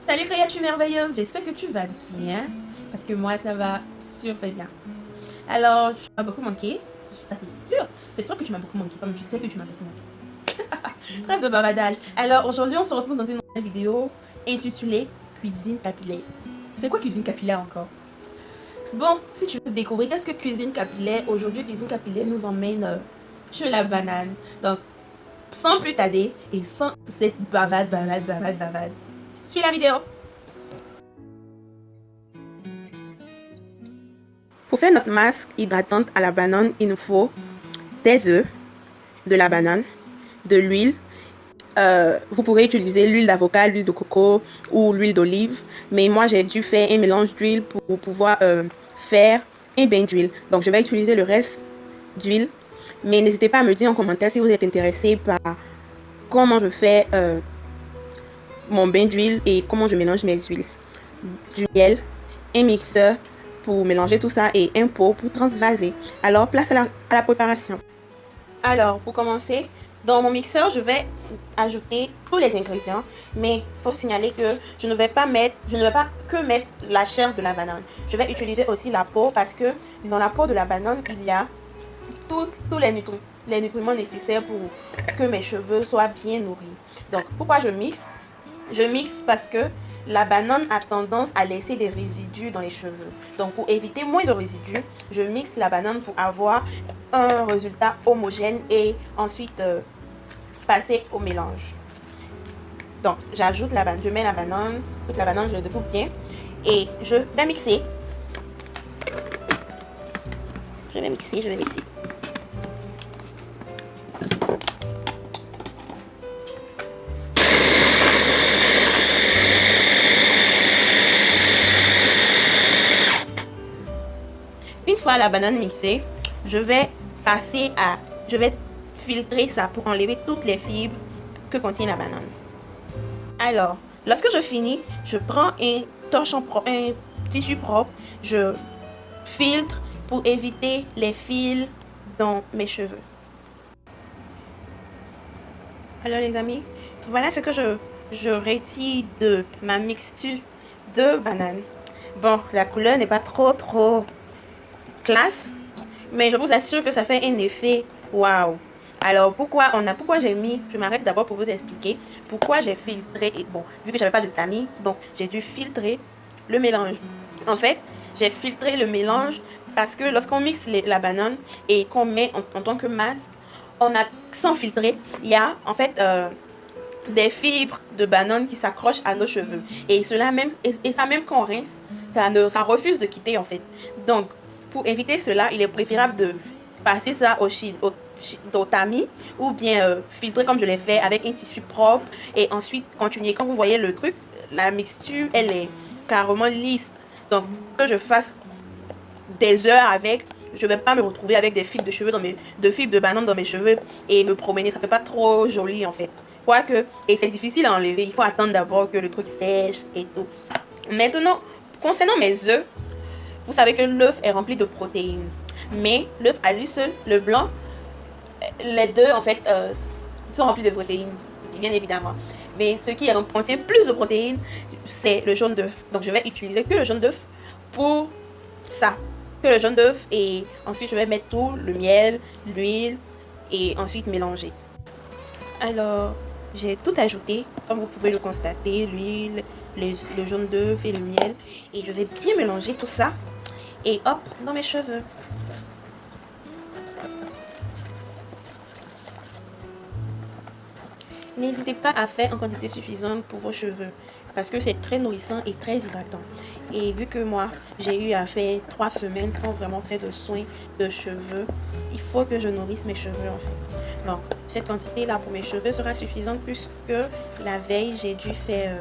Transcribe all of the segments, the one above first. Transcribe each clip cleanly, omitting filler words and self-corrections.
Salut créature merveilleuse, j'espère que tu vas bien, parce que moi ça va super bien. Alors, tu m'as beaucoup manqué, ça c'est sûr que tu m'as beaucoup manqué, comme tu sais que tu m'as beaucoup manqué. Trêve de bavardage. Alors aujourd'hui on se retrouve dans une nouvelle vidéo intitulée Cuisine capillaire. C'est quoi cuisine capillaire encore? Bon, si tu veux découvrir qu'est-ce que cuisine capillaire, aujourd'hui cuisine capillaire nous emmène chez la banane. Donc, sans plus tarder et sans cette bavade, suis la vidéo. Pour faire notre masque hydratante à la banane, il nous faut des œufs, de la banane, de l'huile. Vous pourrez utiliser l'huile d'avocat, l'huile de coco ou l'huile d'olive. Mais moi, j'ai dû faire un mélange d'huile pour pouvoir faire un bain d'huile. Donc, je vais utiliser le reste d'huile. Mais n'hésitez pas à me dire en commentaire si vous êtes intéressé par comment je fais mon bain d'huile et comment je mélange mes huiles. Du miel, un mixeur pour mélanger tout ça et un pot pour transvaser. Alors, place à la préparation. Alors, pour commencer, dans mon mixeur, je vais ajouter tous les ingrédients, mais il faut signaler que je ne vais pas que mettre la chair de la banane. Je vais utiliser aussi la peau parce que dans la peau de la banane, il y a tous les nutriments nécessaires pour que mes cheveux soient bien nourris. Donc, pourquoi je mixe? Je mixe parce que la banane a tendance à laisser des résidus dans les cheveux. Donc, pour éviter moins de résidus, je mixe la banane pour avoir un résultat homogène et ensuite passer au mélange. Donc, j'ajoute la banane, je mets la banane, toute la banane, je le découpe bien et je vais mixer. Je vais mixer. Une fois la banane mixée, je vais filtrer ça pour enlever toutes les fibres que contient la banane. Alors, lorsque je finis, je prends un tissu propre, je filtre pour éviter les fils dans mes cheveux. Alors les amis, voilà ce que je retire de ma mixture de banane. Bon, la couleur n'est pas trop classe, mais je vous assure que ça fait un effet waouh. Alors pourquoi je m'arrête d'abord pour vous expliquer pourquoi j'ai filtré. Et bon, vu que j'avais pas de tamis, donc j'ai dû filtrer le mélange. En fait, j'ai filtré le mélange parce que lorsqu'on mixe la banane et qu'on met en tant que masse, sans filtrer, il y a en fait des fibres de banane qui s'accrochent à nos cheveux et ça même quand on rince, ça refuse de quitter en fait. Donc pour éviter cela, il est préférable de passer ça au tamis ou bien filtrer comme je l'ai fait avec un tissu propre et ensuite continuer. Quand vous voyez le truc, la mixture elle est carrément lisse, donc que je fasse des heures avec, je vais pas me retrouver avec des fibres de cheveux de fibres de banane dans mes cheveux et me promener, ça fait pas trop joli en fait. Quoique, et c'est difficile à enlever, il faut attendre d'abord que le truc sèche et tout. Maintenant, concernant mes œufs, vous savez que l'œuf est rempli de protéines. Mais l'œuf à lui seul, le blanc, les deux en fait sont remplis de protéines, bien évidemment. Mais ce qui contient plus de protéines, c'est le jaune d'œuf. Donc je vais utiliser que le jaune d'œuf pour ça. Que le jaune d'œuf et ensuite je vais mettre tout, le miel, l'huile et ensuite mélanger. Alors, j'ai tout ajouté, comme vous pouvez le constater, l'huile, le jaune d'œuf et le miel. Et je vais bien mélanger tout ça. Et hop, dans mes cheveux. N'hésitez pas à faire en quantité suffisante pour vos cheveux parce que c'est très nourrissant et très hydratant. Et vu que moi, j'ai eu à faire 3 semaines sans vraiment faire de soins de cheveux, il faut que je nourrisse mes cheveux en fait. Donc, cette quantité-là pour mes cheveux sera suffisante puisque la veille, j'ai dû faire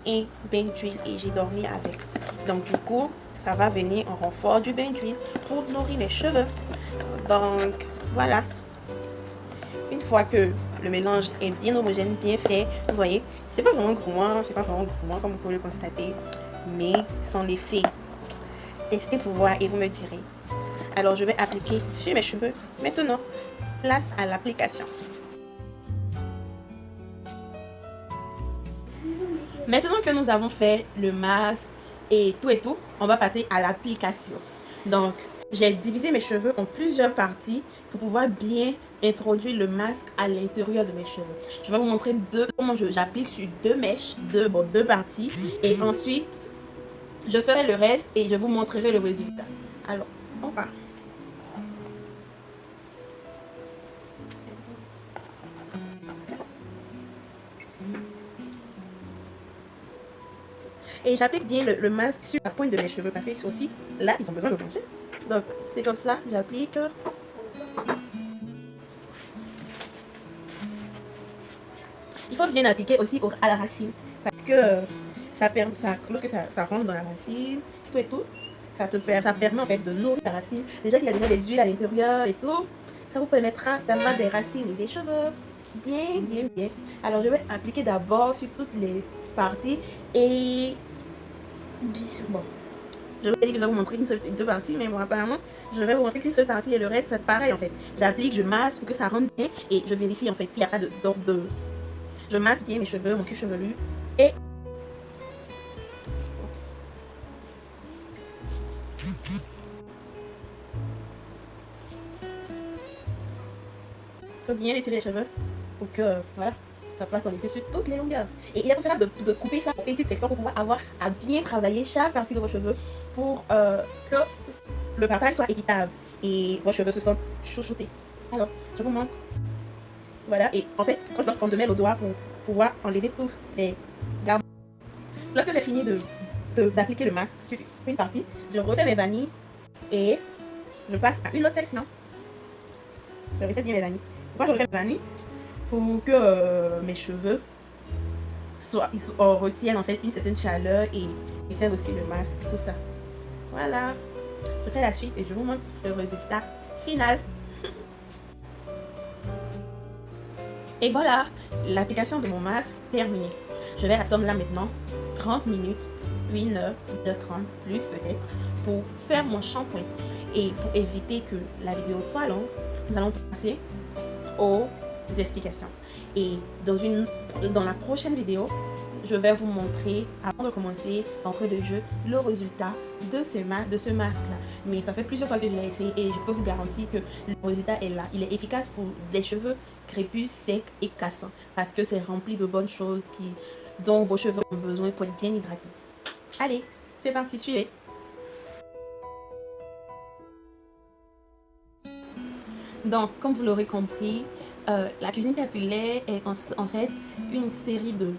un bain d'huile et j'ai dormi avec. Donc, du coup, ça va venir en renfort du bain d'huile pour nourrir mes cheveux. Donc, voilà. Une fois que le mélange est bien homogène, bien fait, vous voyez, c'est pas vraiment gourmand comme vous pouvez le constater, mais sans l'effet. Testez pour voir et vous me direz. Alors je vais appliquer sur mes cheveux. Maintenant, place à l'application. Maintenant que nous avons fait le masque et tout, on va passer à l'application. Donc, j'ai divisé mes cheveux en plusieurs parties pour pouvoir bien introduire le masque à l'intérieur de mes cheveux. Je vais vous montrer comment j'applique sur deux mèches, deux parties. Et ensuite, je ferai le reste et je vous montrerai le résultat. Alors, on va. Et j'applique bien le masque sur la pointe de mes cheveux parce que aussi, là, ils ont besoin de bouger. Donc, c'est comme ça, j'applique. Il faut bien appliquer aussi à la racine parce que lorsque ça rentre dans la racine, tout, ça permet en fait de nourrir la racine. Déjà qu'il y a déjà des huiles à l'intérieur et tout, ça vous permettra d'avoir des racines et des cheveux bien. Alors, je vais appliquer d'abord sur toutes les parties et bon. Je vais dire que je vais vous montrer deux parties, mais bon, apparemment, je vais vous montrer qu'une seule partie et le reste, c'est pareil en fait. J'applique, je masse pour que ça rentre bien et je vérifie en fait s'il n'y a pas de. Je masse bien mes cheveux, mon cuir chevelu et. Il faut bien étirer les cheveux pour que, voilà, ça passe en effet sur toutes les longueurs. Et il est préférable de couper ça en petites sections pour pouvoir avoir à bien travailler chaque partie de vos cheveux pour que le partage soit équitable et vos cheveux se sentent chouchoutés. Alors, je vous montre. Voilà, et en fait, lorsqu'on démêle au doigt pour pouvoir enlever tous les gardes. Lorsque j'ai fini d'appliquer le masque sur une partie, je refais mes vanilles et je passe à une autre section. Je refais bien mes vanilles. Pourquoi je refais mes vanilles? Pour que mes cheveux retiennent en fait une certaine chaleur et faire aussi le masque, tout ça. Voilà. Je fais la suite et je vous montre le résultat final. Et voilà, l'application de mon masque terminée. Je vais attendre là maintenant 30 minutes, 1 heure, 1h30, plus peut-être, pour faire mon shampoing. Et pour éviter que la vidéo soit longue, nous allons passer aux explications. Et dans la prochaine vidéo, je vais vous montrer, avant de commencer l'entrée de jeu, le résultat de ce masque-là. Mais ça fait plusieurs fois que je l'ai essayé et je peux vous garantir que le résultat est là. Il est efficace pour les cheveux crépus, secs et cassants parce que c'est rempli de bonnes choses dont vos cheveux ont besoin pour être bien hydratés. Allez, c'est parti, suivez. Donc, comme vous l'aurez compris, la cuisine capillaire est en fait une série de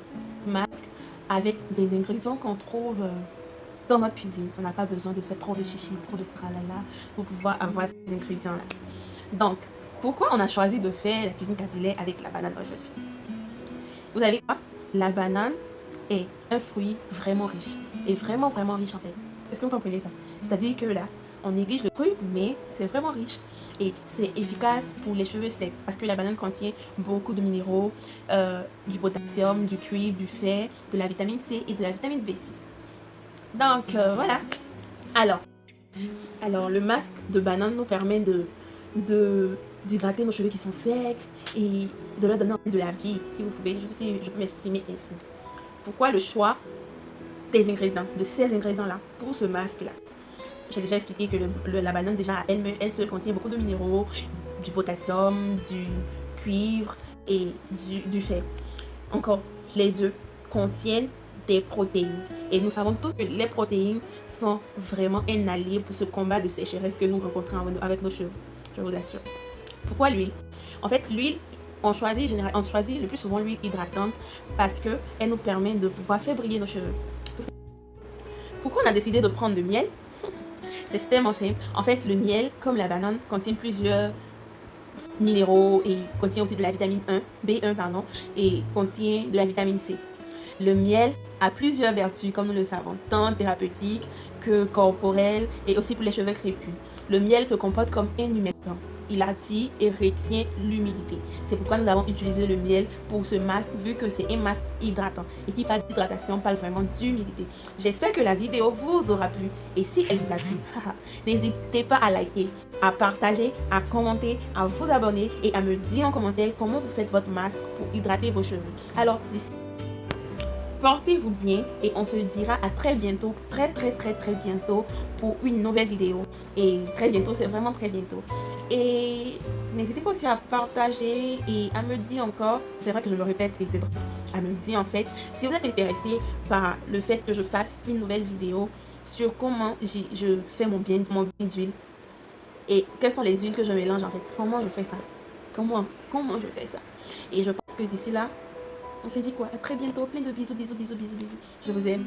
masques avec des ingrédients qu'on trouve dans notre cuisine. On n'a pas besoin de faire trop de chichi, trop de tralala pour pouvoir avoir ces ingrédients-là. Donc, pourquoi on a choisi de faire la cuisine capillaire avec la banane aujourd'hui? Vous savez quoi? La banane est un fruit vraiment riche. Et vraiment riche en fait. Est-ce que vous comprenez ça? C'est-à-dire que là, on néglige le truc, mais c'est vraiment riche. Et c'est efficace pour les cheveux secs parce que la banane contient beaucoup de minéraux, du potassium, du cuivre, du fer, de la vitamine C et de la vitamine B6. Donc voilà. Alors le masque de banane nous permet d'hydrater nos cheveux qui sont secs et de leur donner de la vie, si vous pouvez, je peux m'exprimer ainsi. Pourquoi le choix des ingrédients, de ces ingrédients-là pour ce masque-là? J'ai déjà expliqué que la banane, déjà, elle seule contient beaucoup de minéraux, du potassium, du cuivre et du fer. Encore, les œufs contiennent des protéines. Et nous savons tous que les protéines sont vraiment un allié pour ce combat de sécheresse que nous rencontrons avec nos cheveux. Je vous assure. Pourquoi l'huile? En fait, l'huile, on choisit le plus souvent l'huile hydratante parce qu'elle nous permet de pouvoir faire briller nos cheveux. Pourquoi on a décidé de prendre le miel? C'est tellement simple. En fait, le miel, comme la banane, contient plusieurs minéraux et contient aussi de la vitamine B1, et contient de la vitamine C. Le miel a plusieurs vertus, comme nous le savons, tant thérapeutiques que corporelles et aussi pour les cheveux crépus. Le miel se comporte comme un humectant. Il attire et retient l'humidité. C'est pourquoi nous avons utilisé le miel pour ce masque, vu que c'est un masque hydratant. Et qui parle d'hydratation, parle vraiment d'humidité. J'espère que la vidéo vous aura plu. Et si elle vous a plu, n'hésitez pas à liker, à partager, à commenter, à vous abonner et à me dire en commentaire comment vous faites votre masque pour hydrater vos cheveux. Alors, d'ici portez-vous bien et on se dira à très bientôt, très bientôt pour une nouvelle vidéo. Et très bientôt, c'est vraiment très bientôt. Et n'hésitez pas aussi à partager et à me dire encore, c'est vrai que je le répète, et c'est drôle, à me dire en fait, si vous êtes intéressé par le fait que je fasse une nouvelle vidéo sur comment je fais mon bain d'huile et quelles sont les huiles que je mélange en fait, comment je fais ça, comment je fais ça. Et je pense que d'ici là, on se dit quoi? À très bientôt. Plein de bisous. Je vous aime.